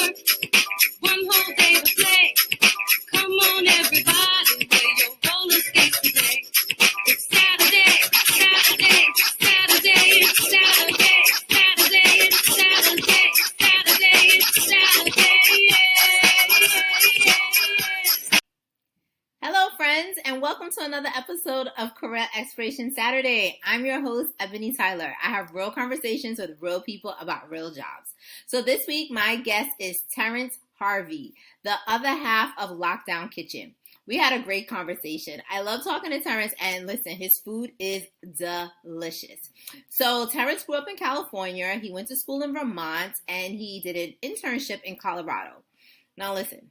work, one whole day to play. Come on, everybody, wear your roller skates today. It's Saturday, Saturday, Saturday, it's Saturday, Saturday, it's Saturday, Saturday, it's Saturday, yeah. Hello, friends, and welcome to another episode of Career Exploration Saturday. I'm your host, Ebony Tyler. I have real conversations with real people about real jobs. So this week, my guest is Terrence Harvey, the other half of Lockdown Kitchen. We had a great conversation. I love talking to Terrence, and listen, his food is delicious. So Terrence grew up in California. He went to school in Vermont, and he did an internship in Colorado. Now listen,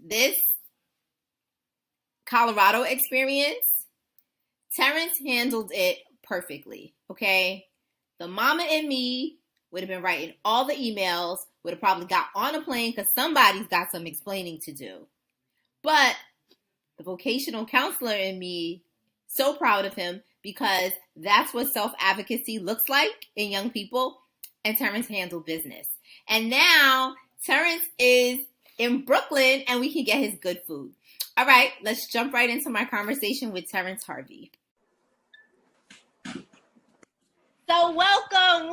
this Colorado experience, Terrence handled it perfectly, okay? The mama in me would have been writing all the emails, would have probably got on a plane because somebody's got some explaining to do. But the vocational counselor in me, so proud of him because that's what self-advocacy looks like in young people, and Terrence handled business. And now Terrence is in Brooklyn and we can get his good food. All right, let's jump right into my conversation with Terrence Harvey. So welcome,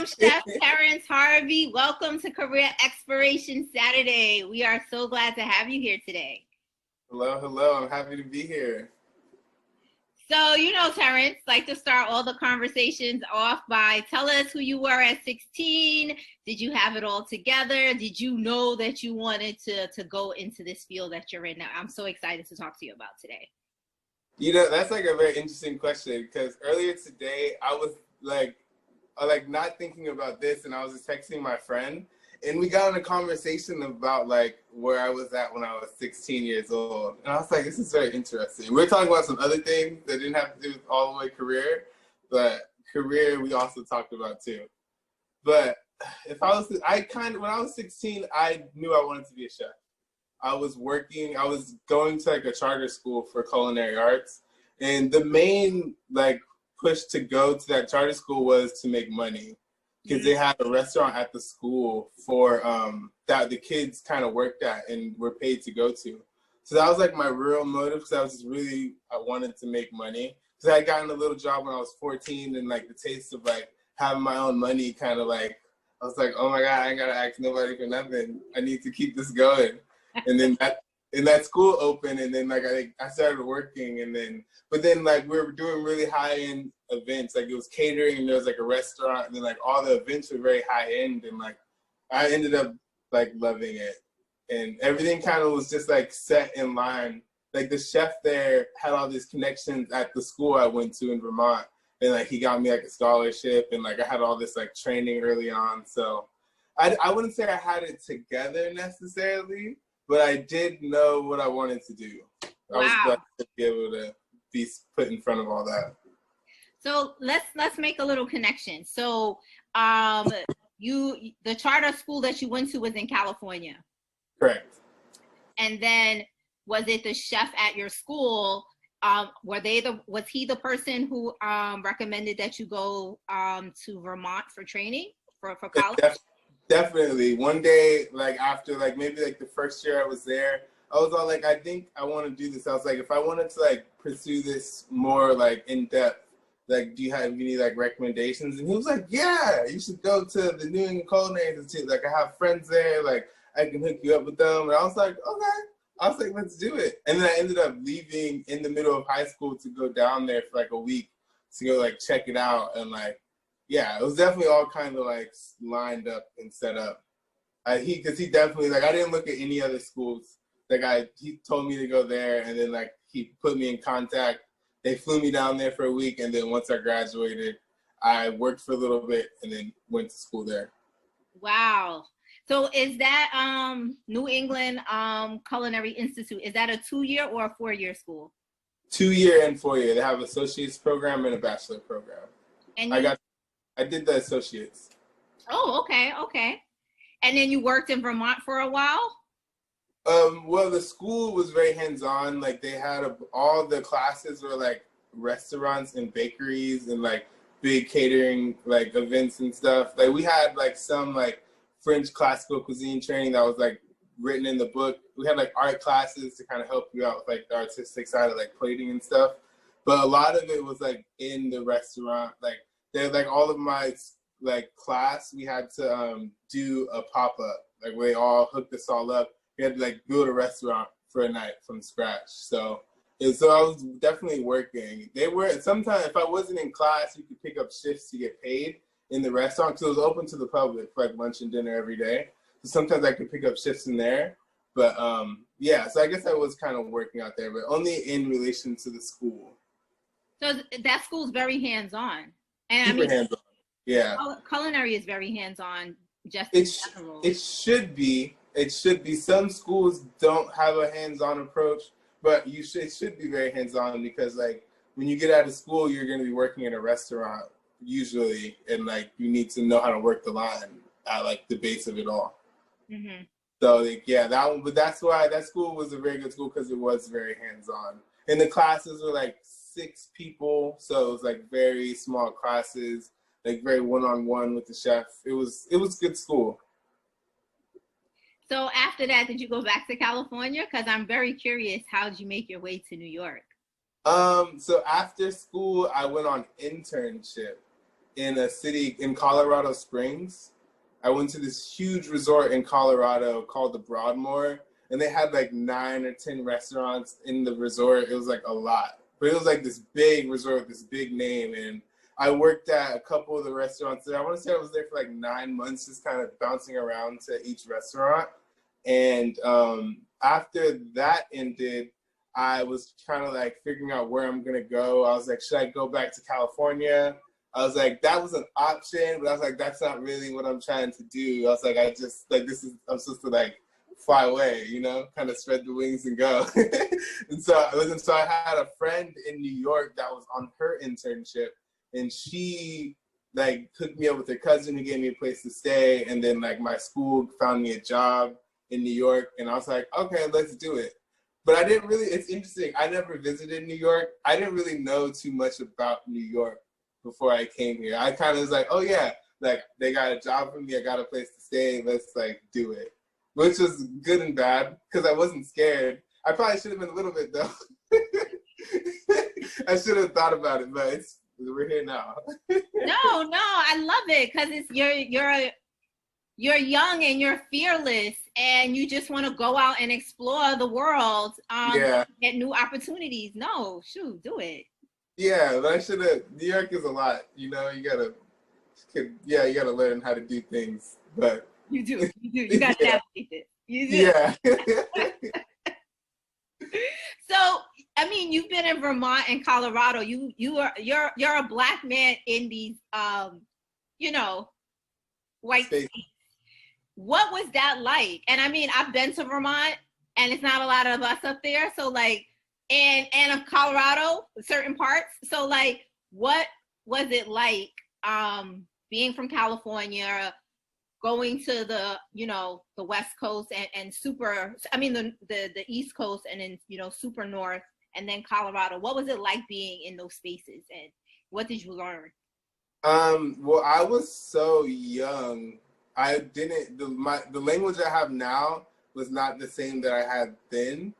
Chef Terrence Harvey. Welcome to Career Exploration Saturday. We are so glad to have you here today. Hello. I'm happy to be here. So, you know, Terrence, like to start all the conversations off by tell us who you were at 16. Did you have it all together? Did you know that you wanted to go into this field that you're in now? I'm so excited to talk to you about today. You know, that's like a very interesting question because earlier today I was like not thinking about this, and I was just texting my friend, and we got in a conversation about like where I was at when I was 16 years old. And I was like, this is very interesting. We were talking about some other things that didn't have to do with all the way career, but career we also talked about too. But when I was 16, I knew I wanted to be a chef. I was going to like a charter school for culinary arts. And the main like push to go to that charter school was to make money. Because they had a restaurant at the school for that the kids kind of worked at and were paid to go to. So that was like my real motive because I wanted to make money. Because I had gotten a little job when I was 14 and like the taste of like having my own money kind of like, I was like, oh my God, I ain't got to ask nobody for nothing. I need to keep this going. And then that school opened and then like I started working but then like we were doing really high end events, like it was catering and there was like a restaurant and then like all the events were very high end and like I ended up like loving it and everything kind of was just like set in line. Like the chef there had all these connections at the school I went to in Vermont and like he got me like a scholarship and like I had all this like training early on. So I wouldn't say I had it together necessarily, but I did know what I wanted to do. I was glad to be able to be put in front of all that. So let's make a little connection. So the charter school that you went to was in California. Correct. And then was it the chef at your school? Was he the person who recommended that you go to Vermont for training for college? Definitely. One day, like after like maybe like the first year I was there, I was all like, I think I want to do this. I was like, if I wanted to like pursue this more like in depth, like do you have any like recommendations? And he was like, yeah, you should go to the New England Culinary Institute. Like I have friends there, like I can hook you up with them. And I was like, okay. I was like, let's do it. And then I ended up leaving in the middle of high school to go down there for like a week to go like check it out and like. Yeah, it was definitely all kind of like lined up and set up. Because he definitely like I didn't look at any other schools. Like he told me to go there, and then like he put me in contact. They flew me down there for a week, and then once I graduated, I worked for a little bit, and then went to school there. Wow. So is that New England Culinary Institute? Is that a 2-year or a 4-year school? 2-year and 4-year. They have an associate's program and a bachelor program. And I did the associates. Oh, okay. And then you worked in Vermont for a while? Well, the school was very hands-on. Like they had all the classes were like restaurants and bakeries and like big catering like events and stuff. Like we had like some like French classical cuisine training that was like written in the book. We had like art classes to kind of help you out with like the artistic side of like plating and stuff. But a lot of it was like in the restaurant. Like they're like all of my like class, we had to do a pop-up. Like they all hooked us all up. We had to like build a restaurant for a night from scratch. So I was definitely working. They were sometimes if I wasn't in class, you could pick up shifts to get paid in the restaurant because it was open to the public for like lunch and dinner every day. So sometimes I could pick up shifts in there. But yeah, so I guess I was kind of working out there, but only in relation to the school. So that school's very hands-on. And Super I mean, hands-on. Yeah. Culinary is very hands-on just It in general. It should be. It should be. Some schools don't have a hands-on approach, but it should be very hands-on because like when you get out of school, you're going to be working in a restaurant usually, and like you need to know how to work the line at like the base of it all. Mm-hmm. So like, yeah, that one. But that's why that school was a very good school because it was very hands-on. And the classes were like 6 people, so it was like very small classes, like very one-on-one with the chef. It was good school. So after that, did you go back to California? Because I'm very curious, how did you make your way to New York? So after school, I went on internship in a city in Colorado Springs. I went to this huge resort in Colorado called the Broadmoor, and they had like 9 or 10 restaurants in the resort. It was like a lot, but it was like this big resort, this big name, and I worked at a couple of the restaurants there. I want to say I was there for like 9 months, just kind of bouncing around to each restaurant. And after that ended, I was kind of like figuring out where I'm gonna go. I was like, should I go back to California? I was like, that was an option, but I was like, that's not really what I'm trying to do. I was like, I'm supposed to like fly away, you know, kind of spread the wings and go. and so I had a friend in New York that was on her internship, and she like hooked me up with her cousin who gave me a place to stay, and then like my school found me a job in New York, and I was like, okay, let's do it. But I didn't really, it's interesting, I never visited New York. I didn't really know too much about New York before I came here. I kind of was like, oh yeah, like they got a job for me, I got a place to stay, let's like do it. Which was good and bad, because I wasn't scared. I probably should have been a little bit though. I should have thought about it, but we're here now. No, I love it because it's you're young and you're fearless and you just want to go out and explore the world, get new opportunities. No, shoot, do it. Yeah, but I should have. New York is a lot, you know. You gotta learn how to do things. But you do. You gotta navigate it. You do. Yeah. So, I mean, you've been in Vermont and Colorado. You're a Black man in these, white states. What was that like? And I mean, I've been to Vermont, and it's not a lot of us up there. So like, and of Colorado, certain parts. So like, what was it like being from California, going to the West Coast and the East Coast, and then super north, and then Colorado? What was it like being in those spaces, and what did you learn? Well, I was so young. I didn't, the language I have now was not the same that I had then.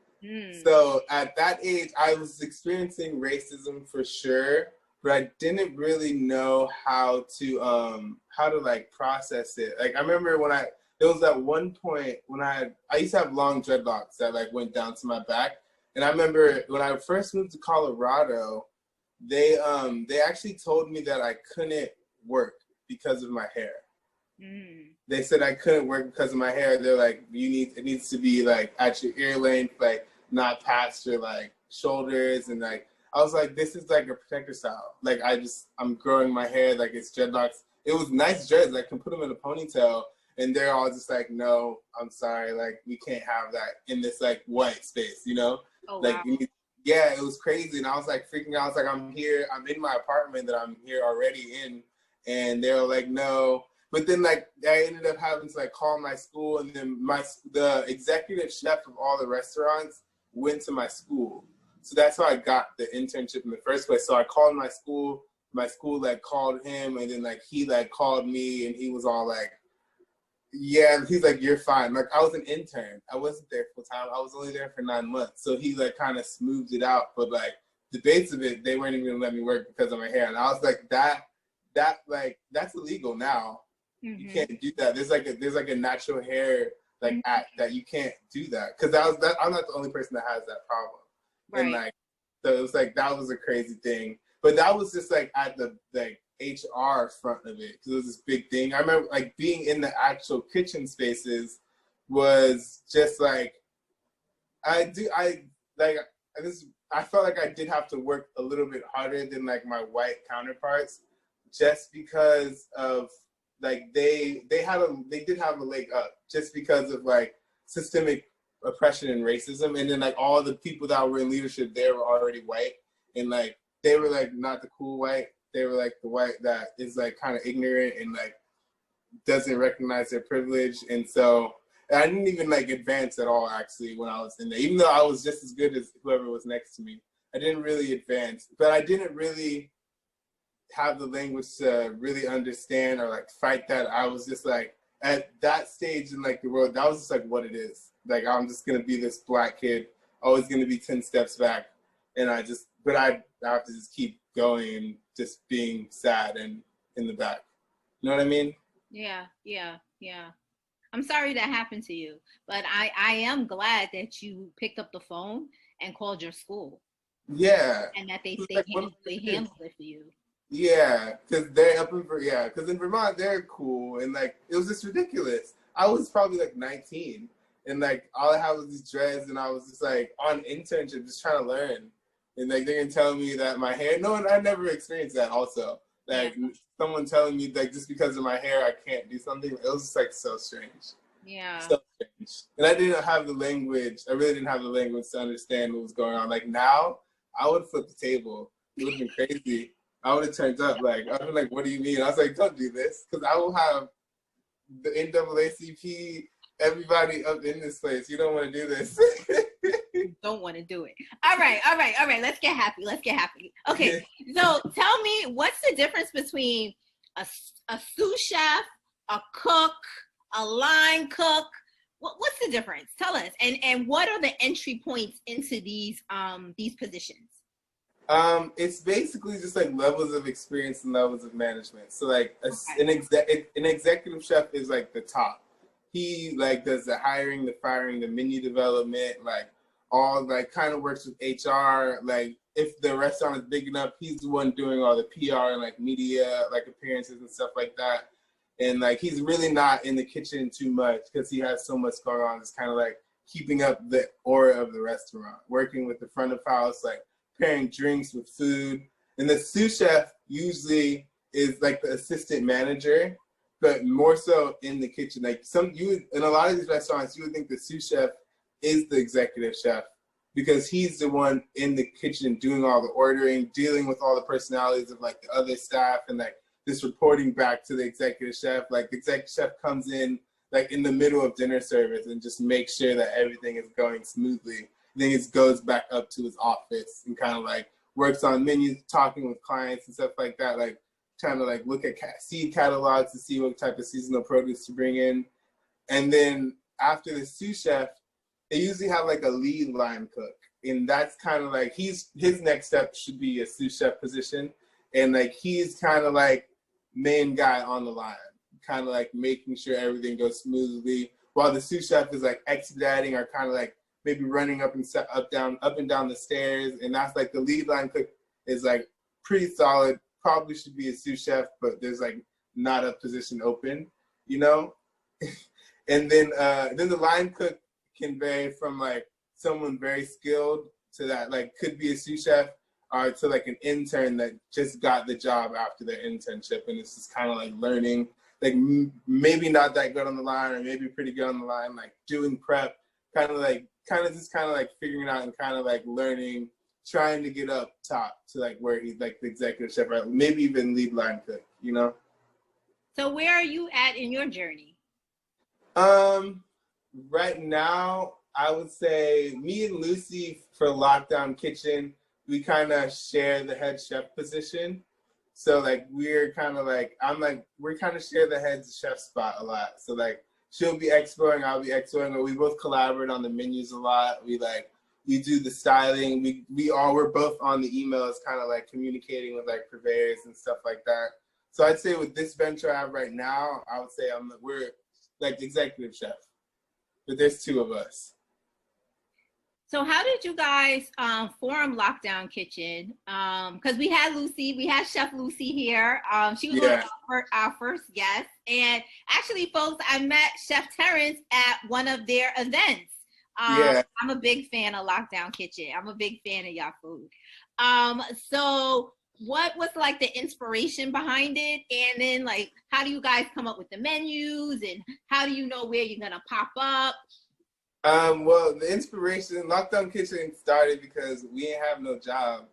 So at that age, I was experiencing racism for sure, but I didn't really know how to like process it. Like I remember there was that one point when I used to have long dreadlocks that like went down to my back. And I remember when I first moved to Colorado, they actually told me that I couldn't work because of my hair. They said I couldn't work because of my hair. They're like, it needs to be like at your ear length, like not past your like shoulders. And like, I was like, this is like a protector style. Like I'm growing my hair, like it's dreadlocks. It was nice dreads. I can put them in a ponytail, and they're all just like, no, I'm sorry. Like we can't have that in this like white space, you know? Oh, like, wow. Yeah, it was crazy. And I was like freaking out. I was like, I'm here. I'm in my apartment that I'm here already in. And they were like, no. But then like I ended up having to like call my school, and then the executive chef of all the restaurants went to my school. So that's how I got the internship in the first place. So I called my school like called him, and then like he like called me, and he was all like, Yeah, and he's like, you're fine. Like, I was an intern. I wasn't there full time. I was only there for 9 months. So he like kind of smoothed it out. But like the base of it, they weren't even gonna let me work because of my hair. And I was like, that's illegal now. You can't do that. There's like a natural hair like act that you can't do that. Cause I'm not the only person that has that problem. Right. And like, so it was like, that was a crazy thing. But that was just like at the like HR front of it, because it was this big thing. I remember like being in the actual kitchen spaces was just like I felt like I did have to work a little bit harder than like my white counterparts, just because of like they did have a leg up just because of like systemic oppression and racism, and then like all the people that were in leadership there were already white, and like they were like not the cool white. They were like the white that is like kind of ignorant and like doesn't recognize their privilege. And so I didn't even like advance at all actually when I was in there, even though I was just as good as whoever was next to me. I didn't really advance, but I didn't really have the language to really understand or like fight that. I was just like at that stage in like the world, that was just like what it is. Like I'm just gonna be this black kid, always gonna be 10 steps back. And I have to just keep going and just being sad and in the back. You know what I mean? Yeah. I'm sorry that happened to you, but I am glad that you picked up the phone and called your school. Yeah. And that they Like, handled it for you. Yeah, because because in Vermont they're cool, and like it was just ridiculous. I was probably like 19, and like all I had was these dreads, and I was just like on internship, just trying to learn. And like they're gonna tell me that my hair. No, and I never experienced that. Also, like someone telling me like just because of my hair I can't do something. It was just like so strange. Yeah. So strange. And I didn't have the language. I really didn't have the language to understand what was going on. Like now, I would flip the table. It would have been crazy. I would have turned up. Like I'd been like, "What do you mean?" I was like, "Don't do this," because I will have the NAACP, everybody up in this place. You don't want to do this. Don't want to do it. All right. Let's get happy. Okay, so tell me, what's the difference between a sous chef, a cook, a line cook? What's the difference? Tell us. And what are the entry points into these positions? It's basically just like levels of experience and levels of management. So like an executive chef is like the top. He like does the hiring, the firing, the menu development, like all like kind of works with HR. Like if the restaurant is big enough, he's the one doing all the PR and like media like appearances and stuff like that. And like he's really not in the kitchen too much because he has so much going on. It's kind of like keeping up the aura of the restaurant, working with the front of house, like pairing drinks with food. And the sous chef usually is like the assistant manager, but more so in the kitchen. Like in a lot of these restaurants, you would think the sous chef is the executive chef because he's the one in the kitchen doing all the ordering, dealing with all the personalities of like the other staff, and like just reporting back to the executive chef. Like the executive chef comes in like in the middle of dinner service and just makes sure that everything is going smoothly. Then it goes back up to his office and kind of like works on menus, talking with clients and stuff like that, like trying to like look at seed catalogs to see what type of seasonal produce to bring in. And then after the sous chef, they usually have like a lead line cook. And that's kind of like his next step should be a sous chef position. And like he's kind of like main guy on the line, kind of like making sure everything goes smoothly, while the sous chef is like expediting or kind of like maybe running up and down the stairs. And that's like the lead line cook is like pretty solid, probably should be a sous chef, but there's like not a position open, you know? And then the line cook can vary from like someone very skilled to that like could be a sous chef, or to like an intern that just got the job after their internship, and it's just kind of like learning, like maybe not that good on the line or maybe pretty good on the line, like doing prep, kind of like figuring out and kind of like learning, trying to get up top to like where he's like the executive chef, right? Maybe even lead line cook, you know? So where are you at in your journey? Right now, I would say me and Lucy for Lockdown Kitchen, we kind of share the head chef position. So like we're kind of like, we're kind of share the head chef spot a lot. So like she'll be exporting, I'll be exporting, but we both collaborate on the menus a lot. We do the styling. We're both on the emails, kind of like communicating with like purveyors and stuff like that. So I'd say with this venture I have right now, I would say we're like executive chef, but there's two of us. So how did you guys form Lockdown Kitchen? Because we had Chef Lucy here. She was our first guest. And actually, folks, I met Chef Terrence at one of their events. I'm a big fan of Lockdown Kitchen. I'm a big fan of y'all food. So what was like the inspiration behind it? And then like, how do you guys come up with the menus? And how do you know where you're gonna pop up? Well, the inspiration, Lockdown Kitchen started because we didn't have no job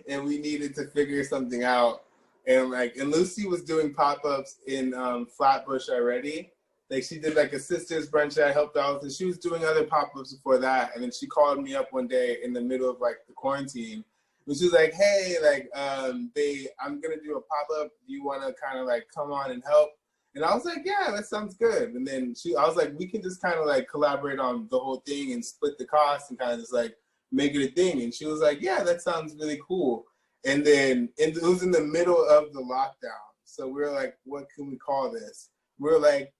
and we needed to figure something out. And Lucy was doing pop-ups in Flatbush already. Like she did like a sister's brunch that I helped out with, and she was doing other pop-ups before that. And then she called me up one day in the middle of like the quarantine. And she was like, hey, like, I'm gonna do a pop-up. Do you wanna kind of like come on and help? And I was like, yeah, that sounds good. And then I was like, we can just kind of like collaborate on the whole thing and split the cost and kind of just like make it a thing. And she was like, yeah, that sounds really cool. And then it was in the middle of the lockdown. So we were like, what can we call this? We were like,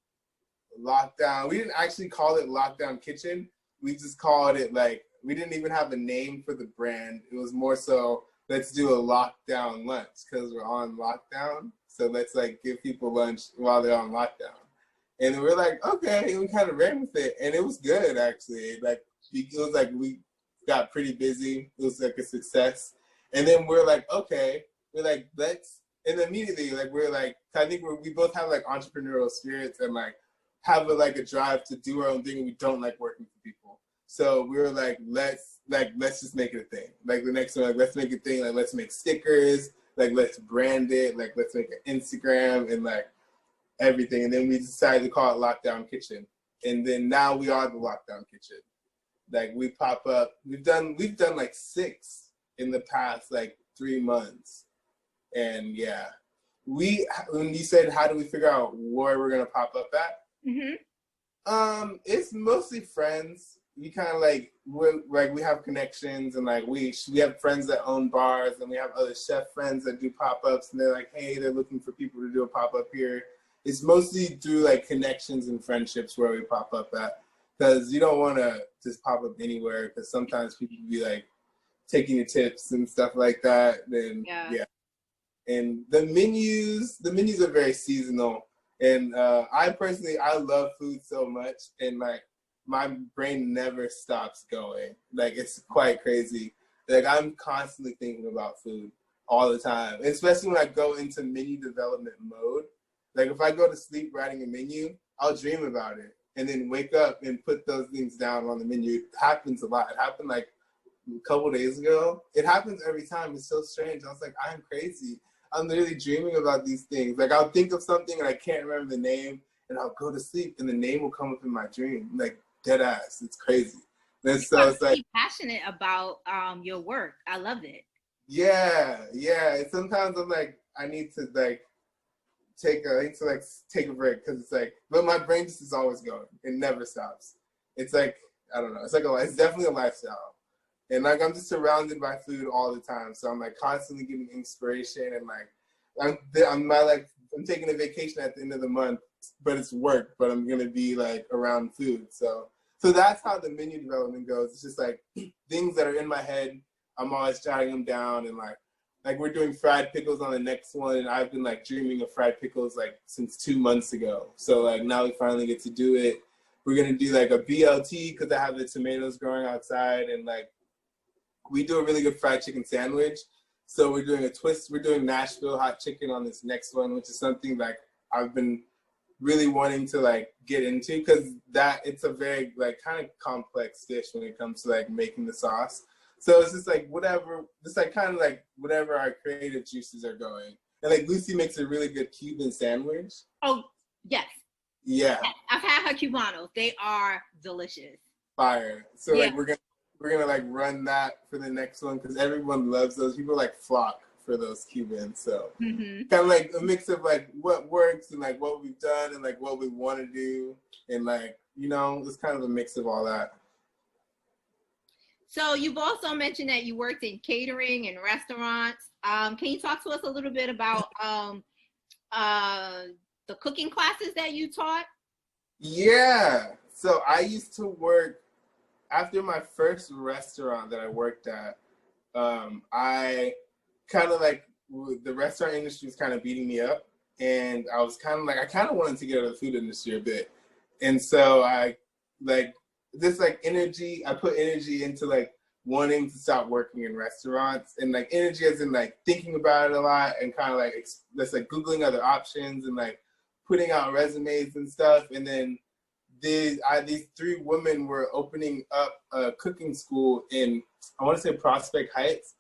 lockdown. We didn't actually call it Lockdown Kitchen. We just called it like, we didn't even have a name for the brand. It was more so, let's do a lockdown lunch because we're on lockdown. So let's like give people lunch while they're on lockdown. And we're like, okay, and we kind of ran with it. And it was good actually. Like it was like we got pretty busy. It was like a success. And then we're like, okay, we're like, and immediately like we're like, I think we both have like entrepreneurial spirits and like have a drive to do our own thing, and we don't like working for people. So we were like, let's just make it a thing. Like the next one, like let's make a thing, like let's make stickers, like let's brand it, like let's make an Instagram and like everything. And then we decided to call it Lockdown Kitchen. And then now we are the Lockdown Kitchen. Like we pop up, we've done like 6 in the past like 3 months. And yeah, when you said how do we figure out where we're gonna pop up at? Mm-hmm. It's mostly friends. We kind of like we have connections, and like we have friends that own bars, and we have other chef friends that do pop-ups, and they're like, hey, they're looking for people to do a pop-up here. It's mostly through like connections and friendships where we pop up at, because you don't want to just pop up anywhere, because sometimes people be like taking your tips and stuff like that. Then yeah. And the menus are very seasonal, and I love food so much, and like my brain never stops going. Like it's quite crazy. Like I'm constantly thinking about food all the time, especially when I go into menu development mode. Like if I go to sleep writing a menu, I'll dream about it and then wake up and put those things down on the menu. It happens a lot. It happened like a couple days ago. It happens every time. It's so strange. I was like, I'm crazy. I'm literally dreaming about these things. Like I'll think of something and I can't remember the name, and I'll go to sleep and the name will come up in my dream. Like dead ass. It's crazy. And so it's like passionate about your work. I love it. Yeah. And sometimes I'm like, I need to take a break, because it's like, but my brain just is always going. It never stops. It's like, I don't know. It's definitely a lifestyle. And like I'm just surrounded by food all the time, so I'm like constantly getting inspiration, and like I'm taking a vacation at the end of the month, but it's work, but I'm gonna be like around food. So that's how the menu development goes. It's just like things that are in my head. I'm always jotting them down, and like we're doing fried pickles on the next one, and I've been like dreaming of fried pickles like since 2 months ago. So like now we finally get to do it. We're gonna do like a BLT because I have the tomatoes growing outside, and like we do a really good fried chicken sandwich. So we're doing a twist. We're doing Nashville hot chicken on this next one, which is something like I've been really wanting to like get into, because it's a very like kind of complex dish when it comes to like making the sauce. So it's just like whatever, just like kind of like whatever our creative juices are going. And like Lucy makes a really good Cuban sandwich. Oh, yes. Yeah. Yes. I've had her Cubanos. They are delicious. Fire. So like we're gonna like run that for the next one, because everyone loves those. People like flock for those Cubans. So Mm-hmm. kind of like a mix of like what works and like what we've done and like what we want to do. And like, you know, it's kind of a mix of all that. So you've also mentioned that you worked in catering and restaurants. Can you talk to us a little bit about the cooking classes that you taught? Yeah. So I used to work after my first restaurant that I worked at. I kind of like the restaurant industry was kind of beating me up, and I was kind of like I kind of wanted to get out of the food industry a bit, and so I like this like energy. I put energy into like wanting to stop working in restaurants, and like energy as in like thinking about it a lot and kind of like that's like Googling other options and like putting out resumes and stuff, and then these three women were opening up a cooking school in, I want to say Prospect Heights,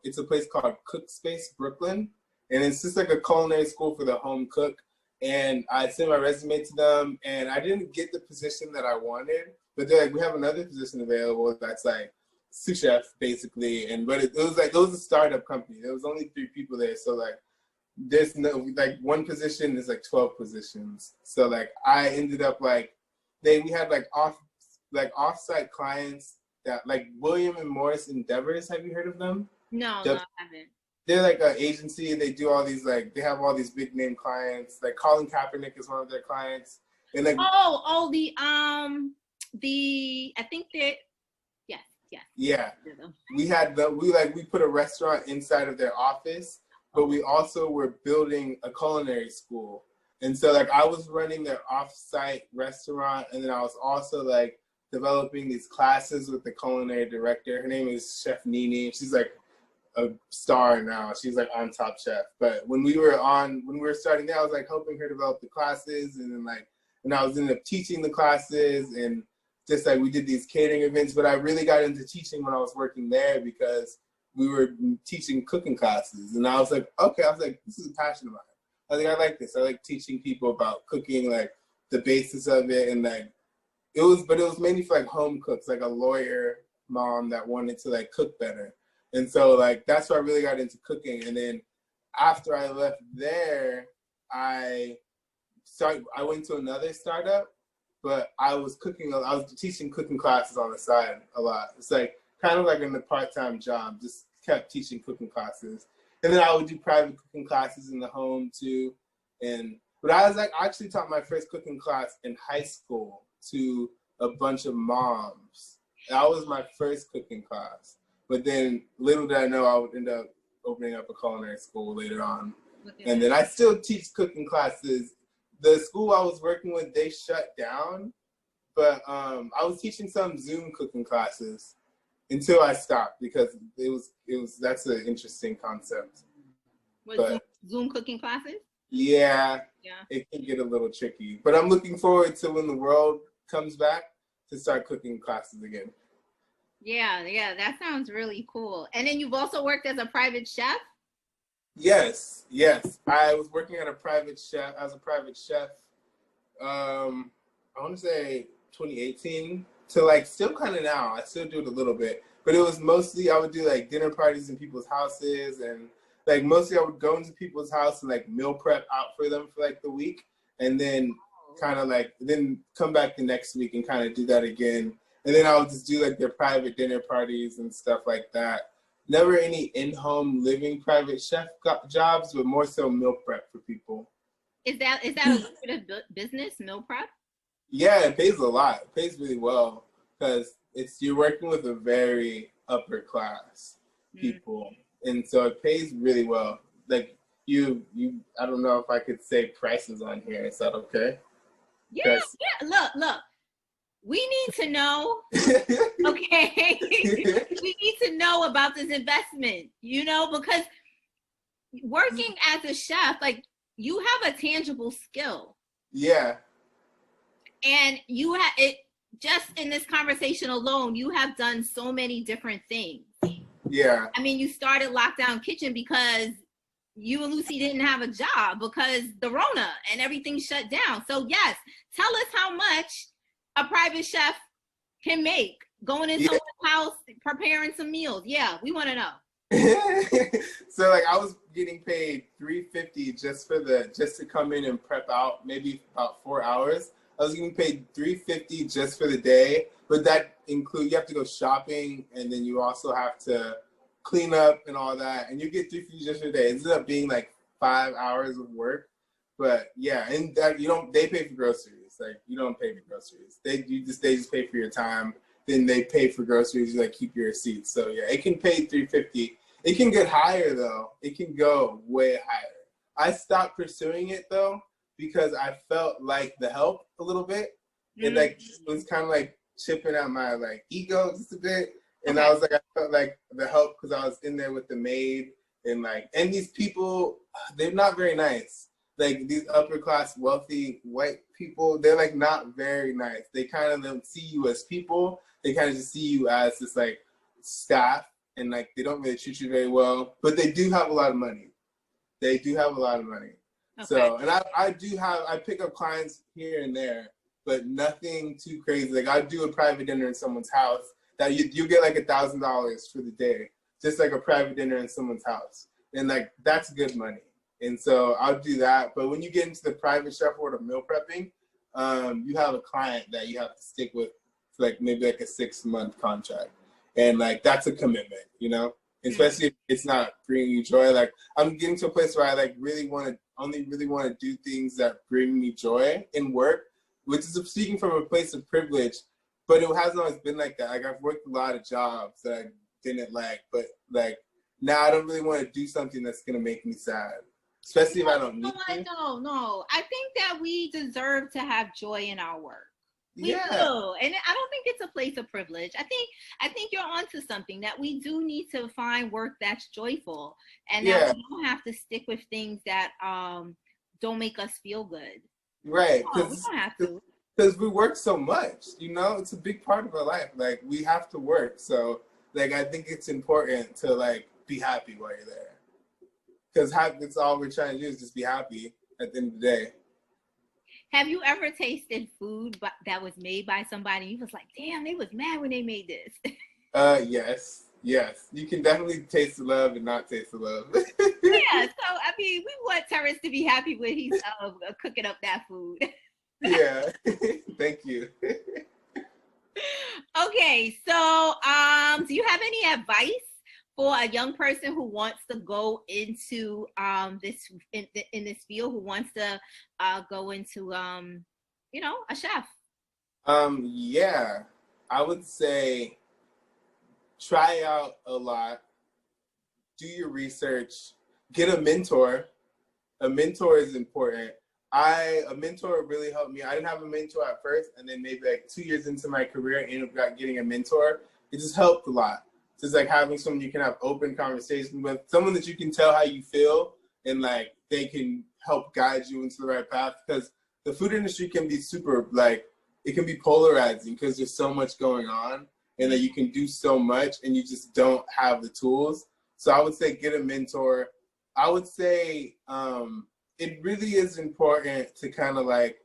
it's a place called Cook Space Brooklyn, and it's just like a culinary school for the home cook. And I sent my resume to them, and I didn't get the position that I wanted, but they're like, we have another position available that's like sous chef basically, but it was a startup company. There was only 3 people there, so like there's no like one position is like 12 positions. So like I ended up like we had like off-site clients that like William and Morris Endeavors. Have you heard of them? No, I haven't. They're like an agency. They do all these like they have all these big name clients. Like Colin Kaepernick is one of their clients. And like I think that yes. Yeah. We put a restaurant inside of their office, but we also were building a culinary school. And so like I was running their off-site restaurant, and then I was also like developing these classes with the culinary director. Her name is Chef Nini. She's like a star now. She's like on Top Chef. But when we were starting there, I was like helping her develop the classes, and then like when I was ended up teaching the classes, and just like we did these catering events. But I really got into teaching when I was working there because we were teaching cooking classes, and I was like, this is a passion of mine. I think I like this. I like teaching people about cooking, like the basis of it, and like it was mainly for like home cooks, like a lawyer mom that wanted to like cook better. And so like that's why I really got into cooking. And then after I left there, I went to another startup, but I was teaching cooking classes on the side a lot. It's like kind of like in the part-time job, just kept teaching cooking classes. And then I would do private cooking classes in the home too. But I actually taught my first cooking class in high school to a bunch of moms. That was my first cooking class. But then little did I know I would end up opening up a culinary school later on. And then I still teach cooking classes. The school I was working with, they shut down, but I was teaching some Zoom cooking classes until I stopped because that's an interesting concept. Zoom cooking classes? Yeah, it can get a little tricky. But I'm looking forward to when the world comes back to start cooking classes again. Yeah, that sounds really cool. And then you've also worked as a private chef? Yes. I was working as a private chef. I want to say 2018 to like still kind of now. I still do it a little bit, but it was mostly I would do like dinner parties in people's houses, and like mostly I would go into people's house and like meal prep out for them for like the week, and then kind of like then come back the next week and kind of do that again. And then I would just do like their private dinner parties and stuff like that. Never any in-home living private chef jobs, but more so meal prep for people. Is that a lucrative business, meal prep? Yeah, it pays a lot. It pays really well because you're working with a very upper class people, and so it pays really well. Like I don't know if I could say prices on here. Is that okay? Yeah. Look. We need to know, okay? We need to know about this investment, because working as a chef, like you have a tangible skill. Yeah. And you have it just in this conversation alone, you have done so many different things. Yeah. I mean, you started Lockdown Kitchen because you and Lucy didn't have a job because the Rona and everything shut down. So yes, tell us how much a private chef can make going into someone's house, preparing some meals. Yeah, we want to know. So like I was getting paid $350 just to come in and prep out maybe about 4 hours. I was getting paid $350 just for the day, but that include you have to go shopping and then you also have to clean up and all that, and you get $350 just for the day. It ends up being like 5 hours of work, but yeah, and that you don't. They pay for groceries. Like you don't pay for groceries. They just pay for your time. Then they pay for groceries. You like keep your receipts. So yeah, it can pay $350. It can get higher though. It can go way higher. I stopped pursuing it though because I felt like the help a little bit. It like was kind of like chipping at my like ego just a bit. And I was like, I felt like the help because I was in there with the maid and these people, they're not very nice. Like these upper class, wealthy white people, they're like not very nice. They kind of don't see you as people. They kind of just see you as this like staff, and like they don't really treat you very well. But they do have a lot of money. They do have a lot of money. Okay. So, and I pick up clients here and there, but nothing too crazy. Like I do a private dinner in someone's house that you get like $1,000 for the day, just like a private dinner in someone's house, and like that's good money. And so I'll do that. But when you get into the private chef or the meal prepping, you have a client that you have to stick with for like maybe like a 6-month contract, and like that's a commitment, you know. Especially if it's not bringing you joy. Like I'm getting to a place where I like really want to do things that bring me joy in work, which is speaking from a place of privilege. But it hasn't always been like that. Like I've worked a lot of jobs that I didn't like, but like now I don't really want to do something that's gonna make me sad, especially if I don't need to. No. I think that we deserve to have joy in our work. We do, and I don't think it's a place of privilege. I think you're onto something, that we do need to find work that's joyful, and that we don't have to stick with things that don't make us feel good. Right? We don't have to. Because we work so much, you know, it's a big part of our life. Like we have to work, so like I think it's important to like be happy while you're there, because that's all we're trying to do is just be happy at the end of the day. Have you ever tasted food that was made by somebody and you was like, damn, they was mad when they made this? Yes. You can definitely taste the love and not taste the love. Yeah, so I mean, we want Terrence to be happy when he's cooking up that food. Yeah, thank you. Okay, so do you have any advice for a young person who wants to go into this field, who wants to go into a chef? Yeah, I would say try out a lot, do your research, get a mentor. A mentor is important. A mentor really helped me. I didn't have a mentor at first, and then maybe like 2 years into my career, I ended up getting a mentor. It just helped a lot. Just like having someone you can have open conversations with, someone that you can tell how you feel, and like they can help guide you into the right path. Because the food industry can be super, like, it can be polarizing because there's so much going on, and that you can do so much and you just don't have the tools. So I would say get a mentor. I would say it really is important to kind of like,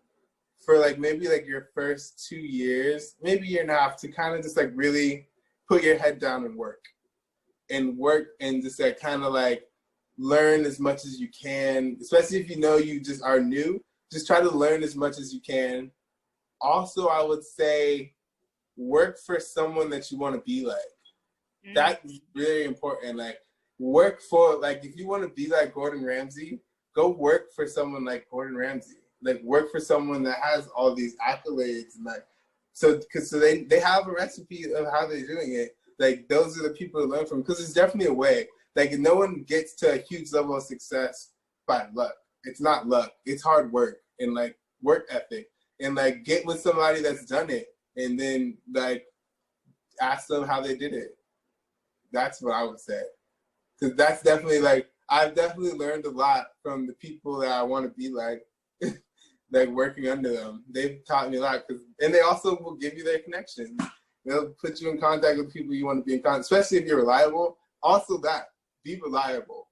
for like maybe like your first 2 years, maybe year and a half, to kind of just like really put your head down and work and just like kind of like learn as much as you can, especially if you know you just are new. Just try to learn as much as you can. Also, I would say work for someone that you want to be like. Mm-hmm. That's really important. Like work for, like, if you want to be like Gordon Ramsay, go work for someone like Gordon Ramsay. Like work for someone that has all these accolades, and like, so they have a recipe of how they're doing it. Like those are the people to learn from, because it's definitely a way. Like no one gets to a huge level of success by luck. It's not luck. It's hard work and like work ethic, and like get with somebody that's done it, and then like ask them how they did it. That's what I would say, because that's definitely like, I've definitely learned a lot from the people that I want to be like. Like working under them, they've taught me a lot, and they also will give you their connections. They'll put you in contact with people you want to be in contact, especially if you're reliable. Also, be reliable,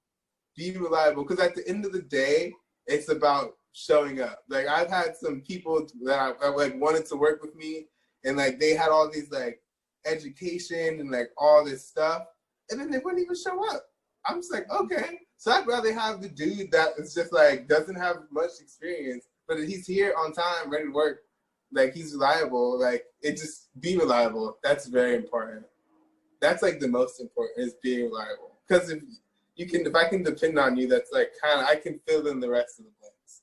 because at the end of the day, it's about showing up. Like I've had some people that I like wanted to work with me, and like they had all these like education and like all this stuff, and then they wouldn't even show up. I'm just like, okay. So I'd rather have the dude that is just like, doesn't have much experience, but he's here on time, ready to work. Like, he's reliable. Like, it just be reliable. That's very important. That's like the most important, is being reliable. Because if I can depend on you, that's like kind of, I can fill in the rest of the blanks.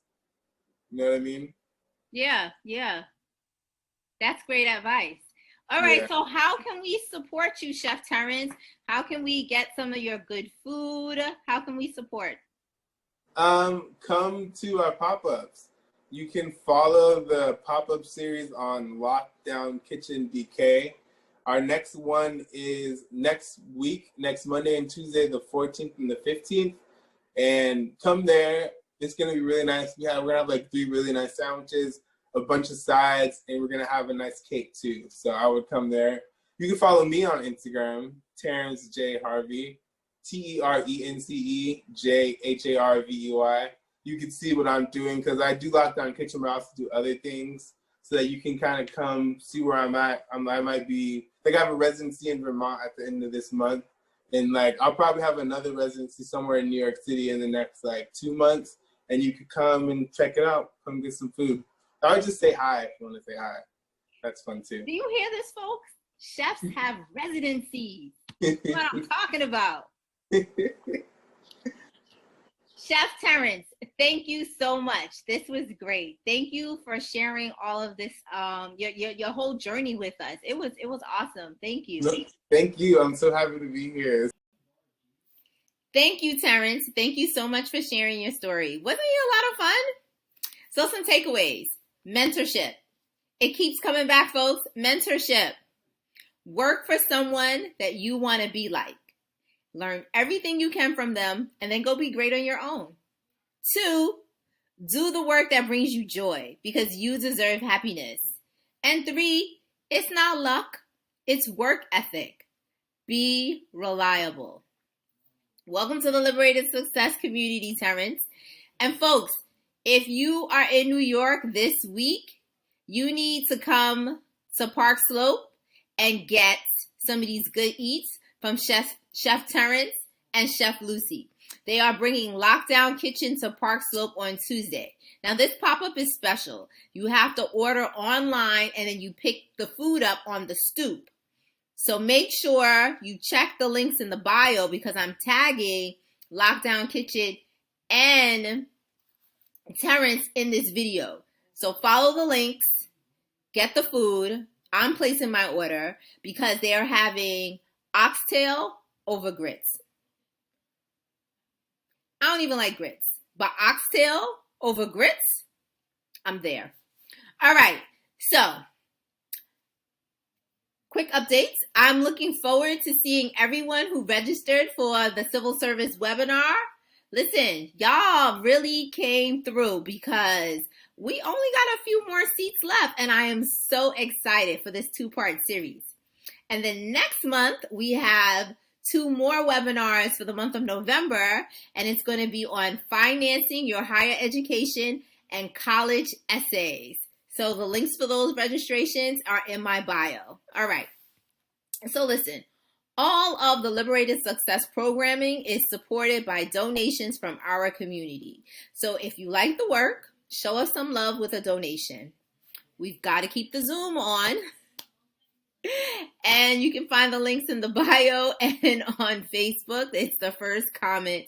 You know what I mean? Yeah. That's great advice. All right, Yeah. so how can we support you, Chef Terrence? How can we get some of your good food? How can we support? Come to our pop-ups. You can follow the pop-up series on Lockdown Kitchen BK. Our next one is next week, next Monday and Tuesday, the 14th and the 15th. And come there. It's going to be really nice. We're going to have like 3 really nice sandwiches, a bunch of sides, and we're going to have a nice cake too. So I would come there. You can follow me on Instagram, Terrence J. Harvey, TERENCE JHARVEY. You can see what I'm doing, because I do Lockdown Kitchen, but I also do other things, so that you can kind of come see where I'm at. I might be, like, I have a residency in Vermont at the end of this month, and like I'll probably have another residency somewhere in New York City in the next like 2 months, and you could come and check it out. Come get some food. I would just say hi if you want to say hi. That's fun too. Do you hear this, folks? Chefs have residencies. That's what I'm talking about. Chef Terrence, thank you so much. This was great. Thank you for sharing all of this, your whole journey with us. It was awesome. Thank you. No, thank you. I'm so happy to be here. Thank you, Terrence. Thank you so much for sharing your story. Wasn't it a lot of fun? So some takeaways. Mentorship. It keeps coming back, folks. Mentorship. Work for someone that you want to be like. Learn everything you can from them, and then go be great on your own. 2, do the work that brings you joy, because you deserve happiness. And 3, it's not luck, it's work ethic. Be reliable. Welcome to the Liberated Success community, Terrence. And folks, if you are in New York this week, you need to come to Park Slope and get some of these good eats from Chef Terrence and Chef Lucy. They are bringing Lockdown Kitchen to Park Slope on Tuesday. Now, this pop-up is special. You have to order online, and then you pick the food up on the stoop. So make sure you check the links in the bio, because I'm tagging Lockdown Kitchen and Terrence in this video. So follow the links, get the food. I'm placing my order because they are having oxtail over grits. I don't even like grits, but oxtail over grits, I'm there. All right, so quick updates. I'm looking forward to seeing everyone who registered for the civil service webinar. Listen, y'all really came through, because we only got a few more seats left, and I am so excited for this 2-part series. And then next month, we have 2 more webinars for the month of November, and it's going to be on financing your higher education and college essays. So the links for those registrations are in my bio. All right. So listen, all of the Liberated Success programming is supported by donations from our community. So if you like the work, show us some love with a donation. We've got to keep the Zoom on. And you can find the links in the bio and on Facebook. It's the first comment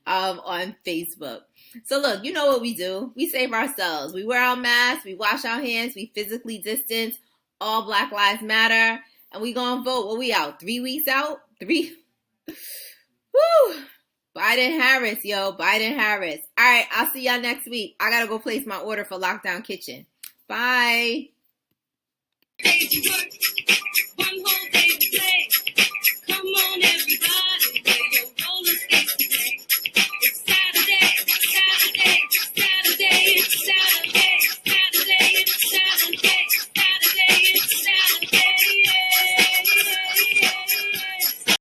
on Facebook. So look, you know what we do. We save ourselves. We wear our masks. We wash our hands. We physically distance. All Black Lives Matter. And we gonna vote. What we out? 3 weeks out? 3? Woo! Biden-Harris, yo. Biden-Harris. All right, I'll see y'all next week. I gotta go place my order for Lockdown Kitchen. Bye. Crazy work.